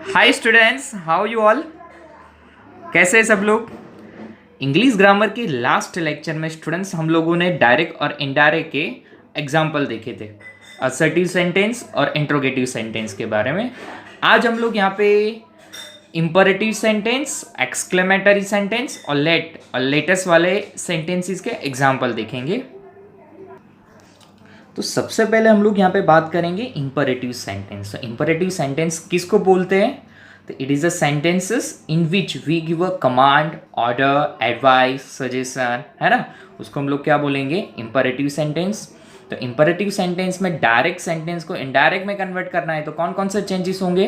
Hi students, how you all. कैसे हैं सब लोग। इंग्लिश ग्रामर की लास्ट लेक्चर में स्टूडेंट्स हम लोगों ने डायरेक्ट और इनडायरेक्ट के एग्जाम्पल देखे थे, असर्टिव सेंटेंस और इंट्रोगेटिव सेंटेंस के बारे में। आज हम लोग यहाँ पे इंपरेटिव सेंटेंस, एक्सक्लेमेटरी सेंटेंस और लेटेस्ट वाले सेंटेंसेस के एग्जाम्पल देखेंगे। तो सबसे पहले हम लोग यहाँ पे बात करेंगे इंपरेटिव सेंटेंस। तो इंपरेटिव सेंटेंस किसको बोलते हैं? तो it is a sentences in which we give a command, order, advice, suggestion, है ना, उसको हम लोग क्या बोलेंगे? Imperative sentence. तो इंपरेटिव सेंटेंस में डायरेक्ट सेंटेंस को इनडायरेक्ट में कन्वर्ट करना है तो कौन कौन से चेंजेस होंगे?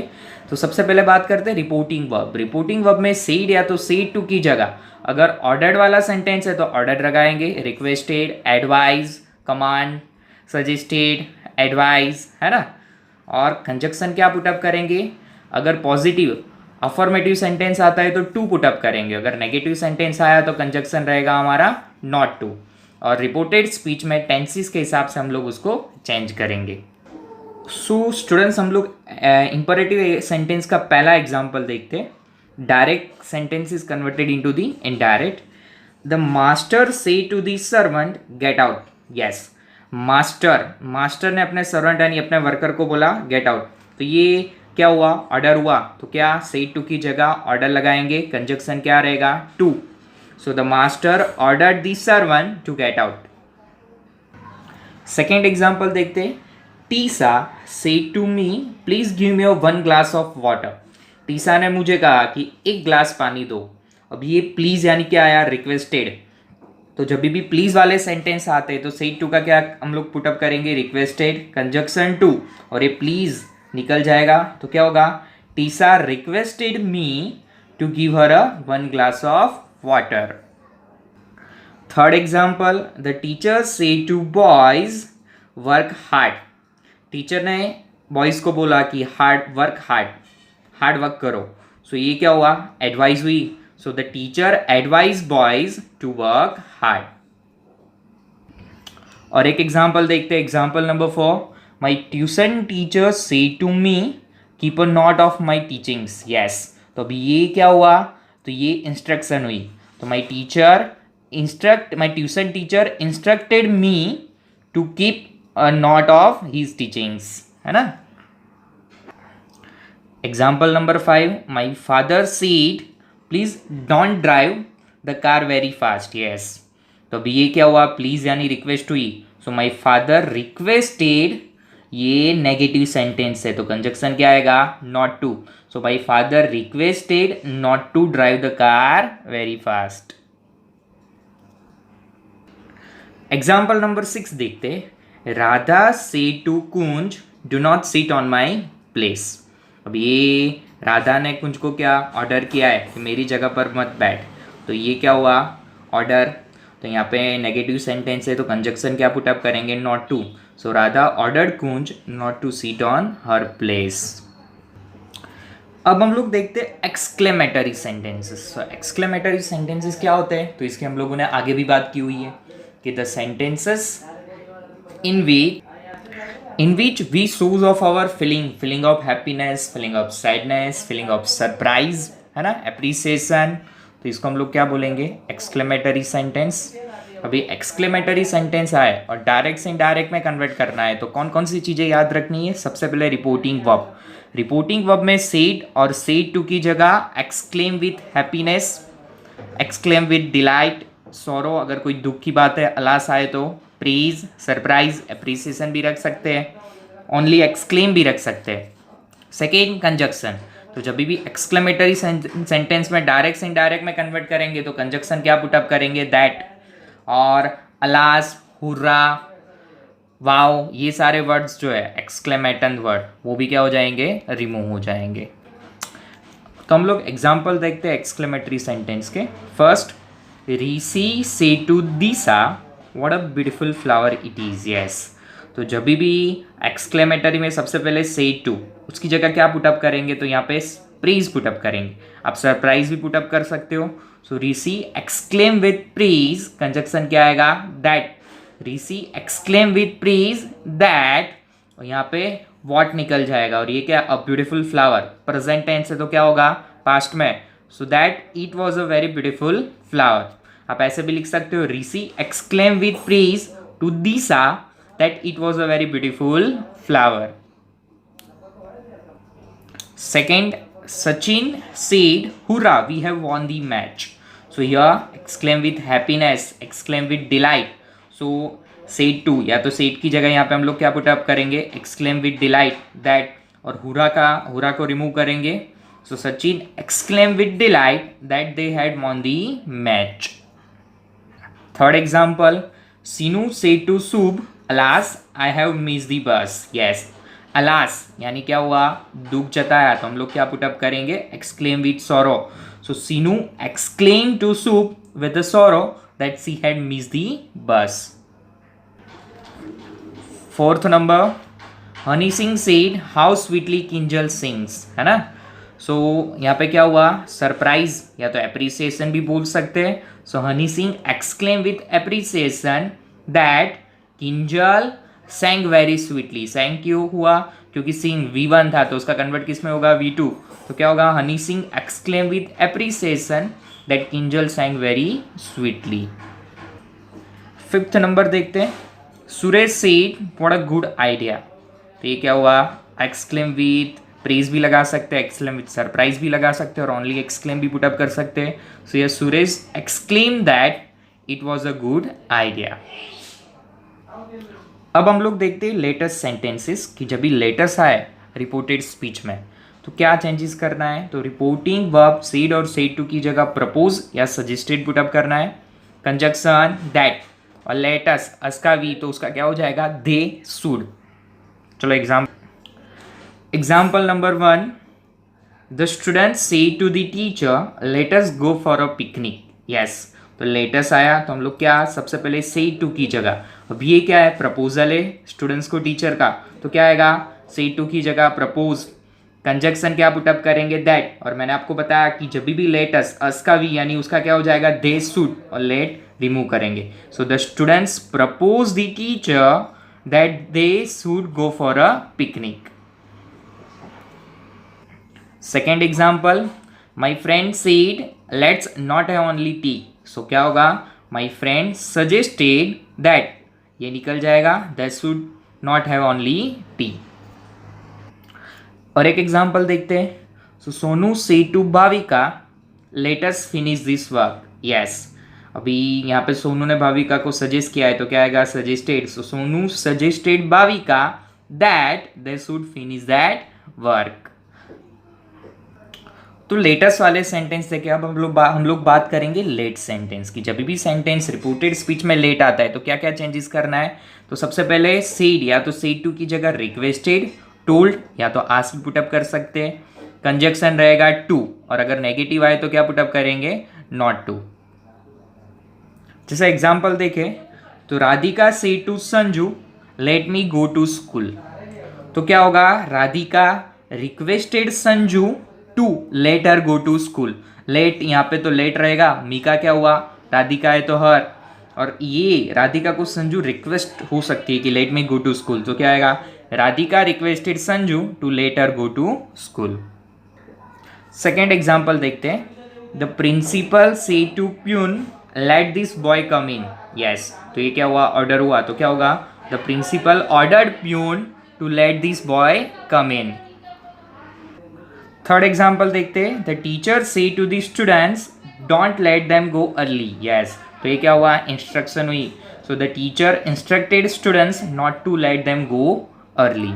तो सबसे पहले बात करते हैं रिपोर्टिंग वर्ब। रिपोर्टिंग वर्ब में सेड या तो सेड टू की जगह अगर ऑर्डर्ड वाला सेंटेंस है तो ऑर्डर लगाएंगे, requested, advise, command, suggested, advice, है ना। और कंजक्शन क्या पुटअप करेंगे? अगर पॉजिटिव अफर्मेटिव सेंटेंस आता है तो टू पुटअप करेंगे, अगर नेगेटिव सेंटेंस आया तो कंजक्शन रहेगा हमारा नॉट टू। और रिपोर्टेड स्पीच में टेंसेस के हिसाब से हम लोग उसको चेंज करेंगे। सो स्टूडेंट्स, हम लोग इंपरेटिव सेंटेंस का पहला एग्जांपल देखते हैं। Direct sentence is converted into the indirect. The master से to the servant get out. Yes, master ने अपने सर्वेंट यानी अपने वर्कर को बोला गेट आउट। तो ये क्या हुआ? ऑर्डर हुआ। तो क्या से टू की जगह ऑर्डर लगाएंगे, कंजक्शन क्या रहेगा? To. So the master ordered the servant to get out. Second example देखते हैं। Tisa said to me please give me one glass of water. Tisa ने मुझे कहा कि एक ग्लास पानी दो। अब ये प्लीज यानी क्या आया? रिक्वेस्टेड। तो जब भी प्लीज वाले सेंटेंस आते हैं तो सेड टू का क्या हम लोग पुटअप करेंगे? रिक्वेस्टेड, कंजक्शन टू, और ये प्लीज निकल जाएगा तो क्या होगा? टीसा requested me to give her one glass of water. Third example, the teacher से to boys work hard. Teacher ने बॉयज को बोला कि हार्ड वर्क करो। सो ये क्या हुआ? एडवाइस हुई। So the teacher advised boys to work hard. और एक एग्जाम्पल देखते हैं, example number 4। My tuition teacher से to me keep a note of my teachings. Yes, तो अभी ये क्या हुआ? तो ये इंस्ट्रक्शन हुई। तो my tuition teacher instructed me to keep a note of his teachings, है ना। Example number 5। My father said please don't drive the car very fast. Yes, तो अभी ये क्या हुआ? प्लीज यानी रिक्वेस्ट हुई। सो माई फादर रिक्वेस्टेड, ये नेगेटिव सेंटेंस है तो कंजक्शन क्या आएगा? Not to. So my father requested not to drive the car very fast. Example number 6 देखते। Radha said to Kunj do not sit on my place. अब ये राधा ने कुंज को क्या ऑर्डर किया है कि मेरी जगह पर मत बैठ। तो ये क्या हुआ? ऑर्डर। तो यहाँ पे नेगेटिव सेंटेंस है तो कंजक्शन क्या पुटअप करेंगे? Not to. So Radha ordered Kunj not to sit on her place. अब हम लोग देखते हैं exclamatory sentences. So exclamatory sentences क्या होते हैं? तो इसकी हम लोगों ने आगे भी बात की हुई है कि the sentences in which we shows of our feeling of happiness, feeling of sadness, feeling of surprise, है ना, appreciation। तो इसको हम लोग क्या बोलेंगे? Exclamatory sentence. अभी एक्सक्लेमेटरी सेंटेंस आए और डायरेक्ट से इनडायरेक्ट में कन्वर्ट करना है तो कौन कौन सी चीज़ें याद रखनी है? सबसे पहले रिपोर्टिंग वर्ब। रिपोर्टिंग वर्ब में सेड और सेड टू की जगह exclaim with happiness, exclaim with delight, sorrow अगर कोई दुख की बात है, अलास आए तो प्रीज, सरप्राइज, एप्रिसिएशन भी रख सकते हैं, ओनली एक्सक्लेम भी रख सकते हैं। Second, conjunction. तो जब भी एक्सक्लेमेटरी सेंटेंस में डायरेक्ट से इनडायरेक्ट में कन्वर्ट करेंगे तो कंजक्शन क्या पुटअप करेंगे? दैट, और अलास, हुर्रा, वाओ, ये सारे वर्ड्स जो है एक्सक्लेमेटन वर्ड वो भी क्या हो जाएंगे? रिमूव हो जाएंगे। तो हम लोग एग्जाम्पल देखते हैं एक्सक्लेमेटरी सेंटेंस के। First, Rishi said to Disha what a beautiful flower it is. Yes, तो जब भी एक्सक्लेमेटरी में सबसे पहले से टू, उसकी जगह क्या पुटअप करेंगे? तो यहाँ पे प्रीज पुटअप करेंगे। आप सरप्राइज भी पुटअप कर सकते हो। So Rishi exclaim with praise, conjunction क्या आएगा? That. Rishi exclaim with praise that, और यहाँ पे वॉट निकल जाएगा, और ये क्या, a beautiful flower, present tense है तो क्या होगा, पास्ट में, so that it was a very beautiful flower. आप ऐसे भी लिख सकते हो, Rishi exclaim with praise to Disha that it was a very beautiful flower. Second, Sachin said, "Hurrah, we have won the match." So here, exclaim with happiness, exclaim with delight. So said to, या तो said की जगह यहाँ पे हम लोग क्या put up करेंगे, exclaim with delight that, और हुरा को रिमूव करेंगे. So Sachin exclaimed with delight that they had won the match. Third example, Sinu said to Subh, "Alas, I have missed the bus." Yes. Alas यानी क्या हुआ, दुख जताया, तो हम लोग क्या पुटअप करेंगे, एक्सक्लेम विथ सोरो. सो सीनू एक्सक्लेम टू सूप विद सोरो दैट सी हैड मिस दी बस. Fourth number, Honey Singh said how sweetly Kinjal sings, है ना. सो यहाँ पे क्या हुआ, सरप्राइज या तो एप्रिसिएशन भी बोल सकते हैं. So Honey Singh exclaim with appreciation that Kinjal sang very sweetly. Sang क्यों हुआ, क्योंकि सिंग V1 था तो उसका कन्वर्ट किस में होगा, V2. तो क्या होगा, Honey Singh exclaim with appreciation that Kinjal sang very sweetly. Fifth number देखते हैं, Suresh said what a good idea. तो ये क्या हुआ, एक्सक्लेम विथ प्रेज भी लगा सकते हैं, एक्सक्लेम विथ सरप्राइज भी लगा सकते हैं, और ओनली एक्सक्लेम भी पुटअप कर सकते हैं. सो ये Suresh exclaim that it was a good idea. अब हम लोग देखते हैं लेटेस्ट सेंटेंसेस कि जब भी लेटेस्ट आए रिपोर्टेड स्पीच में तो क्या चेंजेस करना है. तो रिपोर्टिंग वर्ब सेड और सेड टू की जगह प्रपोज या सजेस्टेड पुटअप करना है. कंजक्शन दैट और लेटेस्ट अस का वी, तो उसका क्या हो जाएगा, दे शुड. चलो example number 1, the student said to the teacher let us go for a picnic. Yes, तो लेटेस्ट आया तो हम लोग क्या, सबसे पहले से टू की जगह, अब ये क्या है, प्रपोजल है स्टूडेंट्स को टीचर का, तो क्या आएगा, से टू की जगह प्रपोज. कंजक्शन क्या पुटअप करेंगे, दैट, और मैंने आपको बताया कि जब भी लेटेस्ट अस का वी यानी उसका क्या हो जाएगा, दे शुड, और लेट रिमूव करेंगे. So the students propose the teacher that they should go for a picnic. Second example, my friend said let's not have only tea. So क्या होगा, माई फ्रेंड सजेस्टेड दैट, ये निकल जाएगा, that should not have only tea. और एक example देखते हैं. So Sonu से to Bhavika let us finish this work. Yes, अभी यहाँ पे सोनू ने भाविका को सजेस्ट किया है तो क्या आएगा, suggested. So Sonu suggested Bhavika that they should finish that work. तो लेटेस्ट वाले सेंटेंस देखे. अब हम लोग बात करेंगे लेट सेंटेंस की. जब भी सेंटेंस रिपोर्टेड स्पीच में लेट आता है तो क्या क्या चेंजेस करना है. तो सबसे पहले सेड या तो सेड टू की जगह रिक्वेस्टेड, टोल्ड या तो आस्क्ड पुटअप कर सकते हैं. कंजक्शन रहेगा टू, और अगर नेगेटिव आए तो क्या पुटअप करेंगे, नॉट टू. जैसा एग्जाम्पल देखे तो Radhika said to Sanju let me go to school. तो क्या होगा, Radhika requested Sanju to let her go to school. Let यहाँ पे तो लेट रहेगा, मी का क्या हुआ, राधिका है तो हर, और ये राधिका को संजू रिक्वेस्ट हो सकती है कि let me go to school. तो क्या आएगा, Radhika requested Sanju to let her go to school. Second example देखते हैं. The principal said to peon let this boy come in. Yes, तो ये क्या हुआ, ऑर्डर हुआ, तो क्या होगा, the principal ordered peon to let this boy come in. Third example देखते हैं. द टीचर से to the students don't let them go early. Yes, तो ये क्या हुआ, इंस्ट्रक्शन हुई. So the teacher instructed students not to let them go early.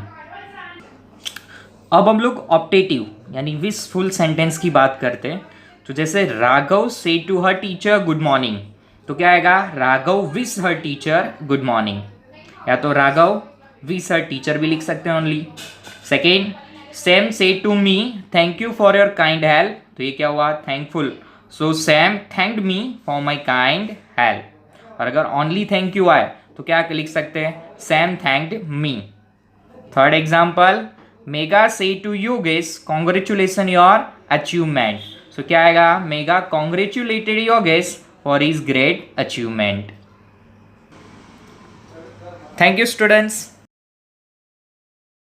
अब हम लोग ऑप्टेटिव यानी विश फुल सेंटेंस की बात करते हैं. तो जैसे Raghav said to her teacher good morning, तो क्या आएगा, Raghav wish her teacher good morning, या तो राघव विश हर टीचर भी लिख सकते हैं only. Second, Sam said to me thank you for your kind help. तो ये क्या हुआ, thankful. So Sam thanked me for my kind help. और अगर ओनली थैंक यू आए तो क्या लिख सकते हैं, Sam thanked me. Third example, Megha से to Yogesh congratulation your achievement. So क्या आएगा, Megha congratulated Yogesh for his great achievement. Thank you students.